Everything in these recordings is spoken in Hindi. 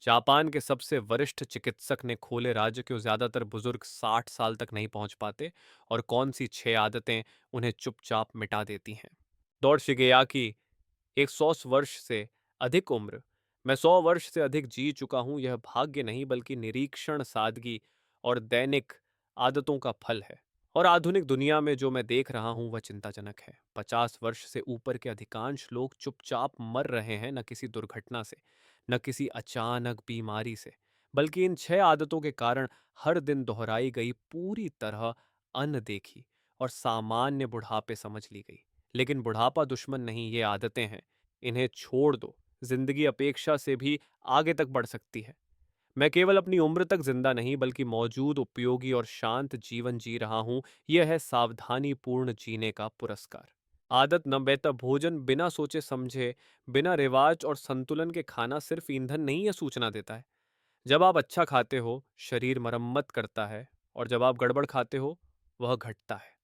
जापान के सबसे वरिष्ठ चिकित्सक ने खोले राज्य क्यों ज्यादातर बुजुर्ग 60 साल तक नहीं पहुंच पाते और कौन सी 6 आदतें उन्हें चुपचाप मिटा देती हैं। दौड़ शिगेयाकी, एक 100 वर्ष से अधिक उम्र। मैं 100 वर्ष से अधिक जी चुका हूं, यह भाग्य नहीं बल्कि निरीक्षण, सादगी और दैनिक आदतों का फल है। और आधुनिक दुनिया में जो मैं देख रहा हूं वह चिंताजनक है। 50 वर्ष से ऊपर के अधिकांश लोग चुपचाप मर रहे हैं, न किसी दुर्घटना से, न किसी अचानक बीमारी से, बल्कि इन 6 आदतों के कारण हर दिन दोहराई गई, पूरी तरह अनदेखी और सामान्य बुढ़ापे समझ ली गई। लेकिन बुढ़ापा दुश्मन नहीं, ये आदतें हैं। इन्हें छोड़ दो, जिंदगी अपेक्षा से भी आगे तक बढ़ सकती है। मैं केवल अपनी उम्र तक जिंदा नहीं बल्कि मौजूद, उपयोगी और शांत जीवन जी रहा हूं। यह है सावधानी पूर्ण जीने का पुरस्कार। आदत न बेहतर भोजन, बिना सोचे समझे, बिना रिवाज और संतुलन के खाना सिर्फ ईंधन नहीं, यह सूचना देता है। जब आप अच्छा खाते हो, शरीर मरम्मत करता है, और जब आप गड़बड़ खाते हो, वह घटता है।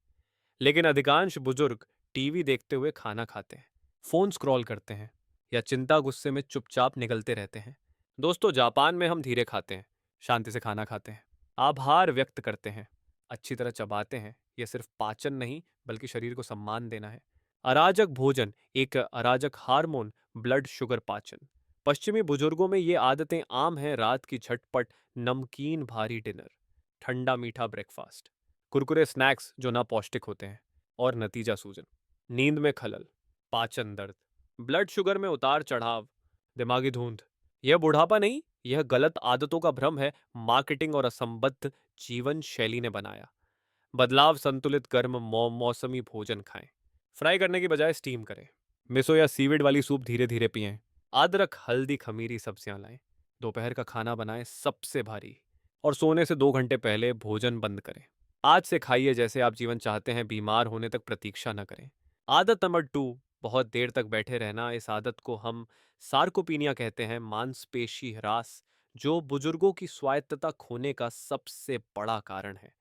लेकिन अधिकांश बुजुर्ग टीवी देखते हुए खाना खाते हैं, फोन स्क्रॉल करते हैं, या चिंता गुस्से में चुपचाप निगलते रहते हैं। दोस्तों, जापान में हम धीरे खाते हैं, शांति से खाना खाते हैं, आभार व्यक्त करते हैं, अच्छी तरह चबाते हैं। यह सिर्फ पाचन नहीं बल्कि शरीर को सम्मान देना है। अराजक भोजन, एक अराजक हार्मोन, ब्लड शुगर पाचन। पश्चिमी बुजुर्गों में ये आदतें आम हैं। रात की झटपट नमकीन भारी डिनर, ठंडा मीठा ब्रेकफास्ट, कुरकुरे स्नैक्स जो ना पौष्टिक होते हैं, और नतीजा सूजन, नींद में खलल, पाचन दर्द, ब्लड शुगर में उतार चढ़ाव, दिमागी धुंध। यह बुढ़ापा नहीं, यह गलत आदतों का भ्रम है। मार्केटिंग और असंबद्ध जीवन शैली ने बनाया। बदलाव, संतुलित गर्म मौसमी भोजन खाएं, फ्राई करने की बजाय स्टीम करें, मिसो या सीविड वाली सूप धीरे धीरे पिएं, अदरक हल्दी खमीरी सब्जियां लाएं, दोपहर का खाना बनाएं सबसे भारी, और सोने से 2 घंटे पहले भोजन बंद करें। आज से खाइए जैसे आप जीवन चाहते हैं, बीमार होने तक प्रतीक्षा न करें। आदत नंबर 2, बहुत देर तक बैठे रहना। इस आदत को हम सार्कोपीनिया कहते हैं, मांसपेशी ह्रास, जो बुजुर्गों की स्वायत्तता खोने का सबसे बड़ा कारण है।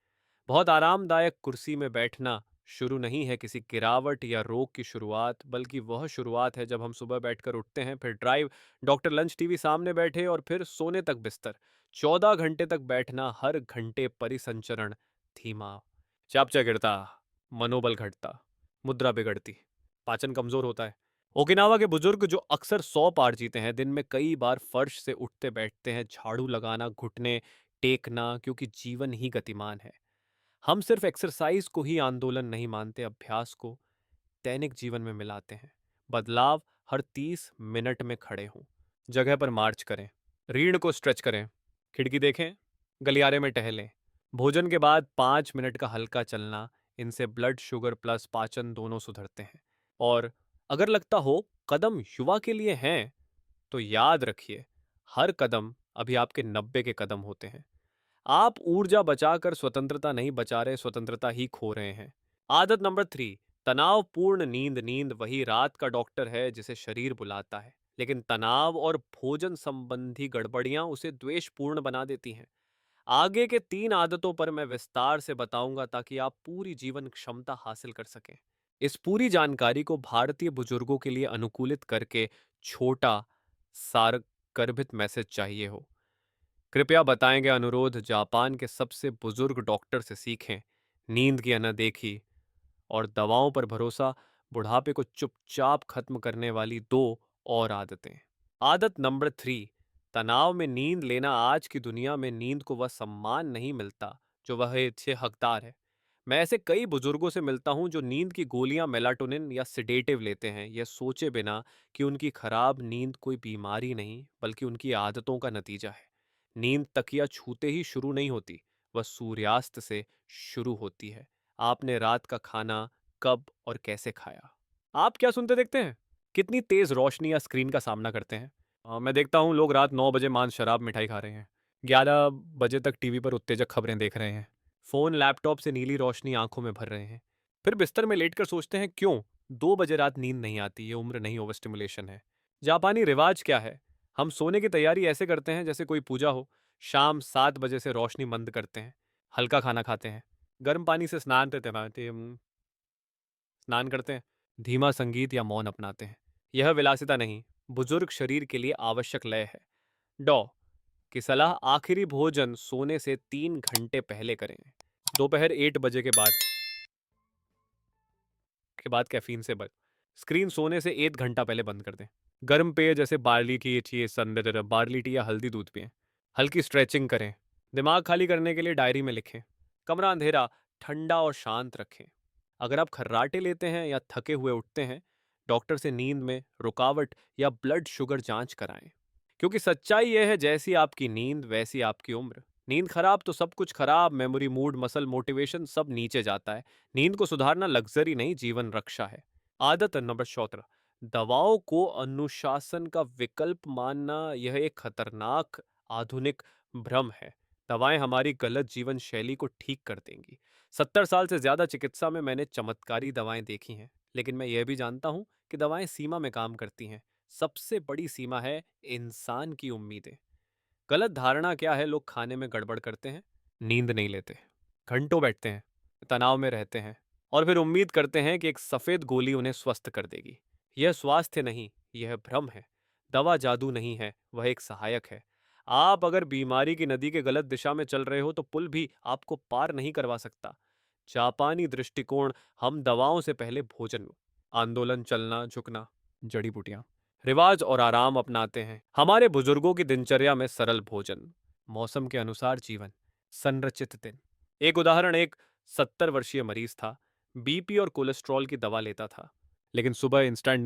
बहुत आरामदायक कुर्सी में बैठना शुरू नहीं है किसी गिरावट या रोग की शुरुआत, बल्कि वह शुरुआत है जब हम सुबह बैठकर उठते हैं, फिर ड्राइव, डॉक्टर लंच, टीवी सामने बैठे, और फिर सोने तक बिस्तर। 14 घंटे तक बैठना, हर घंटे परिसंचरण धीमा, चापचा गिरता, मनोबल घटता, मुद्रा बिगड़ती, पाचन कमजोर होता है। ओकिनावा के बुजुर्ग जो अक्सर 100 पार जीते हैं, दिन में कई बार फर्श से उठते बैठते हैं, झाड़ू लगाना, घुटने टेकना, क्योंकि जीवन ही गतिमान है। हम सिर्फ एक्सरसाइज को ही आंदोलन नहीं मानते, अभ्यास को दैनिक जीवन में मिलाते हैं। बदलाव हर 30 मिनट में खड़े हों, जगह पर मार्च करें, रीढ़ को स्ट्रेच करें, खिड़की देखें, गलियारे में टहलें, भोजन के बाद 5 मिनट का हल्का चलना। इनसे ब्लड शुगर प्लस पाचन दोनों सुधरते हैं। और अगर लगता हो कदम युवा के लिए हैं, तो याद रखिए, हर कदम अभी आपके 90 के कदम होते हैं। आप ऊर्जा बचाकर स्वतंत्रता नहीं बचा रहे, स्वतंत्रता ही खो रहे हैं। आदत नंबर 3, तनावपूर्ण नींद। नींद वही रात का डॉक्टर है जिसे शरीर बुलाता है, लेकिन तनाव और भोजन संबंधी गड़बड़ियां उसे द्वेषपूर्ण बना देती हैं। आगे के 3 आदतों पर मैं विस्तार से बताऊंगा ताकि आप पूरी जीवन क्षमता हासिल कर सकें। इस पूरी जानकारी को भारतीय बुजुर्गों के लिए अनुकूलित करके छोटा सार गर्भित मैसेज चाहिए हो, कृपया बताएंगे अनुरोध जापान के सबसे बुजुर्ग डॉक्टर से सीखें। नींद की अनदेखी और दवाओं पर भरोसा, बुढ़ापे को चुपचाप खत्म करने वाली 2 और आदतें। आदत नंबर 3, तनाव में नींद लेना। आज की दुनिया में नींद को वह सम्मान नहीं मिलता जो वह अच्छे हकदार है। मैं ऐसे कई बुजुर्गों से मिलता हूं जो नींद की गोलियां, मेलाटोनिन या सिडेटिव लेते हैं, यह सोचे बिना कि उनकी खराब नींद कोई बीमारी नहीं बल्कि उनकी आदतों का नतीजा है। नींद तकिया छूते ही शुरू नहीं होती, वह सूर्यास्त से शुरू होती है। आपने रात का खाना कब और कैसे खाया? आप क्या सुनते देखते हैं? कितनी तेज रोशनी या स्क्रीन का सामना करते हैं? मैं देखता हूँ लोग रात 9 बजे मांस, शराब, मिठाई खा रहे हैं, 11 बजे तक टीवी पर उत्तेजक खबरें देख रहे हैं, फोन, लैपटॉप से नीली रोशनी आंखों में भर रहे हैं। फिर बिस्तर में लेटकर सोचते हैं क्यों 2 बजे रात नींद नहीं आती? ये उम्र नहीं, ओवर स्टिमुलेशन है। जापानी रिवाज क्या है? हम सोने की तैयारी ऐसे करते हैं जैसे कोई पूजा हो। शाम 7 बजे से रोशनी बंद करते हैं, हल्का खाना खाते हैं, गर्म पानी से स्नान करते हैं, धीमा संगीत या मौन अपनाते हैं। यह विलासिता नहीं, बुजुर्ग शरीर के लिए आवश्यक लय है। डॉ कि सलाह आखिरी भोजन सोने से 3 घंटे पहले करें। दोपहर 8 बजे के बाद कैफीन से बच। स्क्रीन सोने से 1 घंटा पहले बंद कर दें। गर्म पेय जैसे बार्ली की चाहिए बार्ली टी या हल्दी दूध पिएं। हल्की स्ट्रेचिंग करें। दिमाग खाली करने के लिए डायरी में लिखें। कमरा अंधेरा, ठंडा और शांत रखें। अगर आप खर्राटे लेते हैं या थके हुए उठते हैं, डॉक्टर से नींद में रुकावट या ब्लड शुगर जांच कराएं। क्योंकि सच्चाई यह है, जैसी आपकी नींद वैसी आपकी उम्र। नींद खराब तो सब कुछ खराब, मेमोरी, मूड, मसल, मोटिवेशन सब नीचे जाता है। नींद को सुधारना लग्जरी नहीं, जीवन रक्षा है। आदत नंबर 17, दवाओं को अनुशासन का विकल्प मानना यह एक खतरनाक आधुनिक भ्रम है। दवाएं हमारी गलत जीवन शैली को ठीक कर देंगी। 70 साल से ज्यादा चिकित्सा में मैंने चमत्कारी दवाएं देखी हैं, लेकिन मैं यह भी जानता हूं कि दवाएं सीमा में काम करती हैं। सबसे बड़ी सीमा है इंसान की उम्मीदें। गलत धारणा क्या है? लोग खाने में गड़बड़ करते हैं, नींद नहीं लेते, घंटों बैठते हैं, तनाव में रहते हैं और फिर उम्मीद करते हैं कि एक सफेद गोली उन्हें स्वस्थ कर देगी। यह स्वास्थ्य नहीं, यह भ्रम है। दवा जादू नहीं है, वह एक सहायक है। आप अगर बीमारी की नदी के गलत दिशा में चल रहे हो तो पुल भी आपको पार नहीं करवा सकता। जापानी दृष्टिकोण, हम दवाओं से पहले भोजन, आंदोलन, चलना, झुकना, जड़ी बूटियां, रिवाज और आराम अपनाते हैं। हमारे बुजुर्गों की दिनचर्या में सरल भोजन, मौसम के अनुसार जीवन, संरचित दिन। एक उदाहरण, एक 70 वर्षीय मरीज था। बीपी और कोलेस्ट्रॉल की दवा लेता था, लेकिन सुबह इंस्टेंट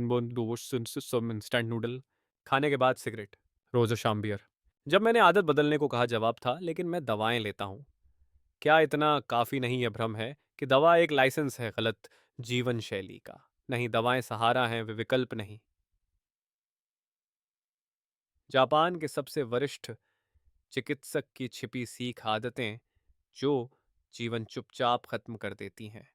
नूडल, खाने के बाद सिगरेट, रोज शाम बियर। जब मैंने आदत बदलने को कहा, जवाब था, लेकिन मैं दवाएं लेता हूं। क्या इतना काफी नहीं? यह भ्रम है कि दवा एक लाइसेंस है गलत जीवन शैली का। नहीं, दवाएं सहारा हैं, वे विकल्प नहीं। जापान के सबसे वरिष्ठ चिकित्सक की छिपी सीख, आदतें जो जीवन चुपचाप खत्म कर देती हैं।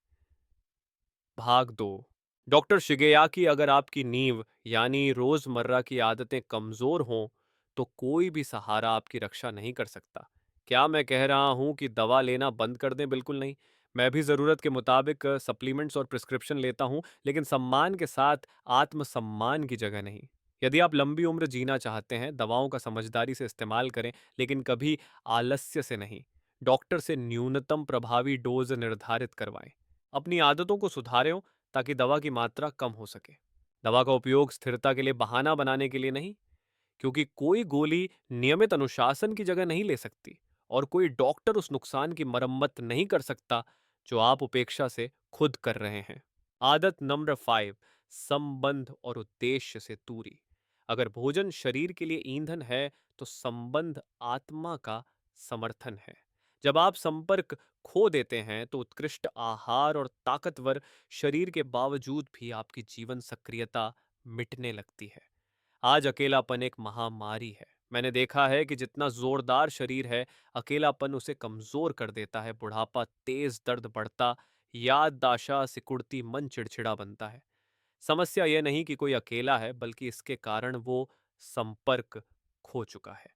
भाग 2। डॉक्टर शिगेयाकी, अगर आपकी नींव यानी रोजमर्रा की आदतें कमजोर हों तो कोई भी सहारा आपकी रक्षा नहीं कर सकता। क्या मैं कह रहा हूं कि दवा लेना बंद कर दें? बिल्कुल नहीं। मैं भी जरूरत के मुताबिक सप्लीमेंट्स और प्रिस्क्रिप्शन लेता हूं, लेकिन सम्मान के साथ, आत्मसम्मान की जगह नहीं। यदि आप लंबी उम्र जीना चाहते हैं, दवाओं का समझदारी से इस्तेमाल करें, लेकिन कभी आलस्य से नहीं। डॉक्टर से न्यूनतम प्रभावी डोज निर्धारित करवाएं। अपनी आदतों को सुधारें ताकि दवा की मात्रा कम हो सके। दवा का उपयोग स्थिरता के लिए बहाना बनाने के लिए नहीं, क्योंकि कोई गोली नियमित अनुशासन की जगह नहीं ले सकती और कोई डॉक्टर उस नुकसान की मरम्मत नहीं कर सकता जो आप उपेक्षा से खुद कर रहे हैं। आदत नंबर 5, संबंध और उद्देश्य से दूरी। अगर भोजन शरीर के लिए ईंधन है तो संबंध आत्मा का समर्थन है। जब आप संपर्क खो देते हैं तो उत्कृष्ट आहार और ताकतवर शरीर के बावजूद भी आपकी जीवन सक्रियता मिटने लगती है। आज अकेलापन एक महामारी है। मैंने देखा है कि जितना जोरदार शरीर है, अकेलापन उसे कमजोर कर देता है। बुढ़ापा, तेज दर्द बढ़ता, याददाश्त सिकुड़ती, मन चिड़चिड़ा बनता है। समस्या यह नहीं कि कोई अकेला है, बल्कि इसके कारण वो संपर्क खो चुका है।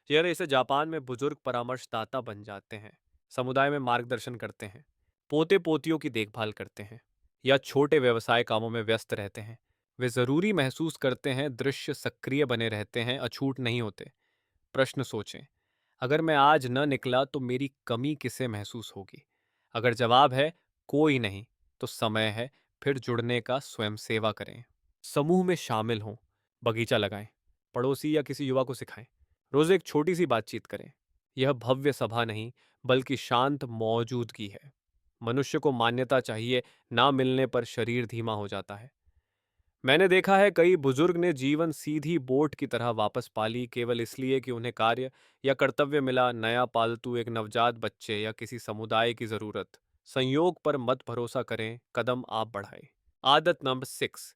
यह इसे जापान में बुजुर्ग परामर्शदाता बन जाते हैं, समुदाय में मार्गदर्शन करते हैं, पोते पोतियों की देखभाल करते हैं या छोटे व्यवसाय कामों में व्यस्त रहते हैं। वे जरूरी महसूस करते हैं, दृश्य सक्रिय बने रहते हैं, अछूट नहीं होते। प्रश्न सोचें, अगर मैं आज न निकला तो मेरी कमी किसे महसूस होगी? अगर जवाब है कोई नहीं, तो समय है फिर जुड़ने का। स्वयं सेवा करें, समूह में शामिल हों, बगीचा लगाएं, पड़ोसी या किसी युवा को सिखाएं, रोज एक छोटी सी बातचीत करें। यह भव्य सभा नहीं, बल्कि शांत मौजूदगी है। मनुष्य को मान्यता चाहिए, ना मिलने पर शरीर धीमा हो जाता है। मैंने देखा है कई बुजुर्ग ने जीवन सीधी बोट की तरह वापस पाली, केवल इसलिए कि उन्हें कार्य या कर्तव्य मिला, नया पालतू, एक नवजात बच्चे या किसी समुदाय की जरूरत। संयोग पर मत भरोसा करें, कदम आप बढ़ाएं। आदत नंबर 6,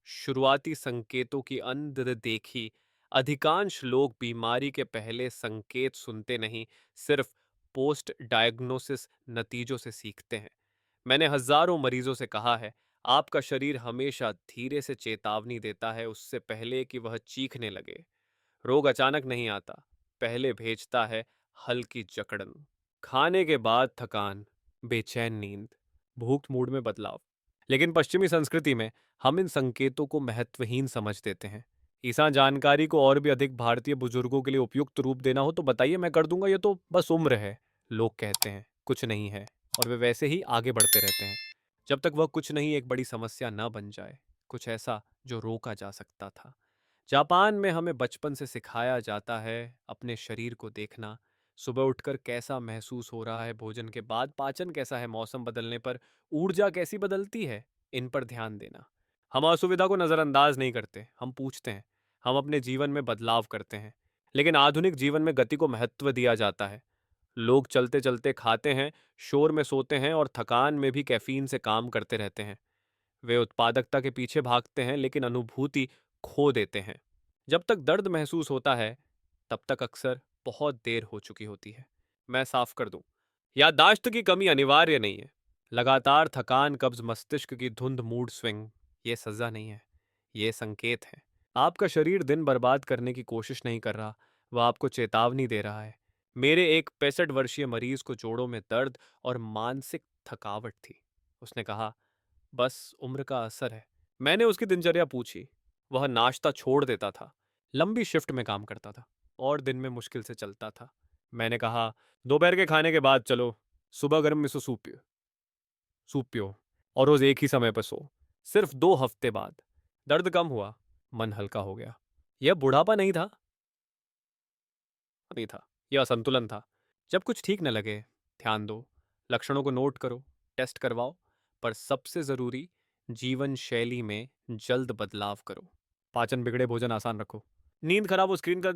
शुरुआती संकेतों की अनदेखी। अधिकांश लोग बीमारी के पहले संकेत सुनते नहीं, सिर्फ पोस्ट डायग्नोसिस नतीजों से सीखते हैं। मैंने हजारों मरीजों से कहा है, आपका शरीर हमेशा धीरे से चेतावनी देता है, उससे पहले कि वह चीखने लगे। रोग अचानक नहीं आता, पहले भेजता है हल्की जकड़न, खाने के बाद थकान, बेचैन नींद, भूख, मूड में बदलाव। लेकिन पश्चिमी संस्कृति में हम इन संकेतों को महत्वहीन समझ देते हैं। ईसा जानकारी को और भी अधिक भारतीय बुजुर्गों के लिए उपयुक्त रूप देना हो तो बताइए, मैं कर दूंगा। ये तो बस उम्र है, लोग कहते हैं, कुछ नहीं है, और वे वैसे ही आगे बढ़ते रहते हैं जब तक वह कुछ नहीं एक बड़ी समस्या न बन जाए, कुछ ऐसा जो रोका जा सकता था। जापान में हमें बचपन से सिखाया जाता है अपने शरीर को देखना, सुबह उठकर कैसा महसूस हो रहा है, भोजन के बाद पाचन कैसा है, मौसम बदलने पर ऊर्जा कैसी बदलती है, इन पर ध्यान देना। हम असुविधा को नज़रअंदाज नहीं करते, हम पूछते हैं, हम अपने जीवन में बदलाव करते हैं। लेकिन आधुनिक जीवन में गति को महत्व दिया जाता है। लोग चलते चलते खाते हैं, शोर में सोते हैं और थकान में भी कैफीन से काम करते रहते हैं। वे उत्पादकता के पीछे भागते हैं लेकिन अनुभूति खो देते हैं। जब तक दर्द महसूस होता है तब तक अक्सर बहुत देर हो चुकी होती है। मैं साफ कर दूं, याददाश्त की कमी अनिवार्य नहीं है। लगातार थकान, कब्ज, मस्तिष्क की धुंध, मूड स्विंग, ये सजा नहीं है, ये संकेत है। आपका शरीर दिन बर्बाद करने की कोशिश नहीं कर रहा, वह आपको चेतावनी दे रहा है। मेरे एक 65 वर्षीय मरीज को जोड़ों में दर्द और मानसिक थकावट थी। उसने कहा, बस उम्र का असर है। मैंने उसकी दिनचर्या पूछी। वह नाश्ता छोड़ देता था, लंबी शिफ्ट में काम करता था और दिन में मुश्किल से चलता था। मैंने कहा, दोपहर के खाने के बाद चलो, सुबह गर्म मिसो सूप पियो और रोज एक ही समय पर सो। सिर्फ 2 हफ्ते बाद दर्द कम हुआ, मन हल्का हो गया। यह बुढ़ापा नहीं था, यह असंतुलन था। जब कुछ ठीक न लगे, ध्यान दो, लक्षणों को नोट करो, टेस्ट करवाओ, पर सबसे जरूरी, जीवन शैली में जल्द बदलाव करो। पाचन बिगड़े, भोजन आसान रखो। नींद खराब हो, स्क्रीन कम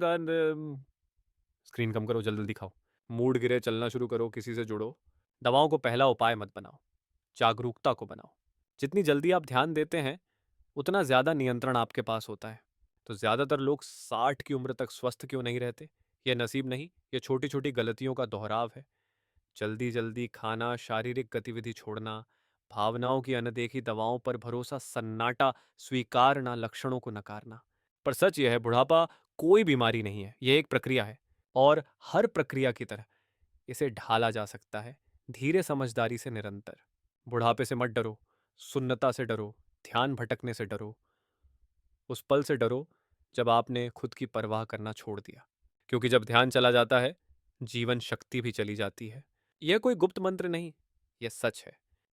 करो, जल्द जल्दी खाओ। मूड गिरे, चलना शुरू करो, किसी से जुड़ो। दवाओं को पहला उपाय मत बनाओ, जागरूकता को बनाओ। जितनी जल्दी आप ध्यान देते हैं उतना ज्यादा नियंत्रण आपके पास होता है। तो ज्यादातर लोग 60 की उम्र तक स्वस्थ क्यों नहीं रहते? यह नसीब नहीं, यह छोटी छोटी गलतियों का दोहराव है। जल्दी जल्दी खाना, शारीरिक गतिविधि छोड़ना, भावनाओं की अनदेखी, दवाओं पर भरोसा, सन्नाटा स्वीकारना, लक्षणों को नकारना। पर सच यह है, बुढ़ापा कोई बीमारी नहीं है, यह एक प्रक्रिया है। और हर प्रक्रिया की तरह इसे ढाला जा सकता है, धीरे, समझदारी से, निरंतर। बुढ़ापे से मत डरो, सुन्नता से डरो, ध्यान भटकने से डरो, उस पल से डरो जब आपने खुद की परवाह करना छोड़ दिया। क्योंकि जब ध्यान चला जाता है, जीवन शक्ति भी चली जाती है। यह कोई गुप्त मंत्र नहीं, यह सच है।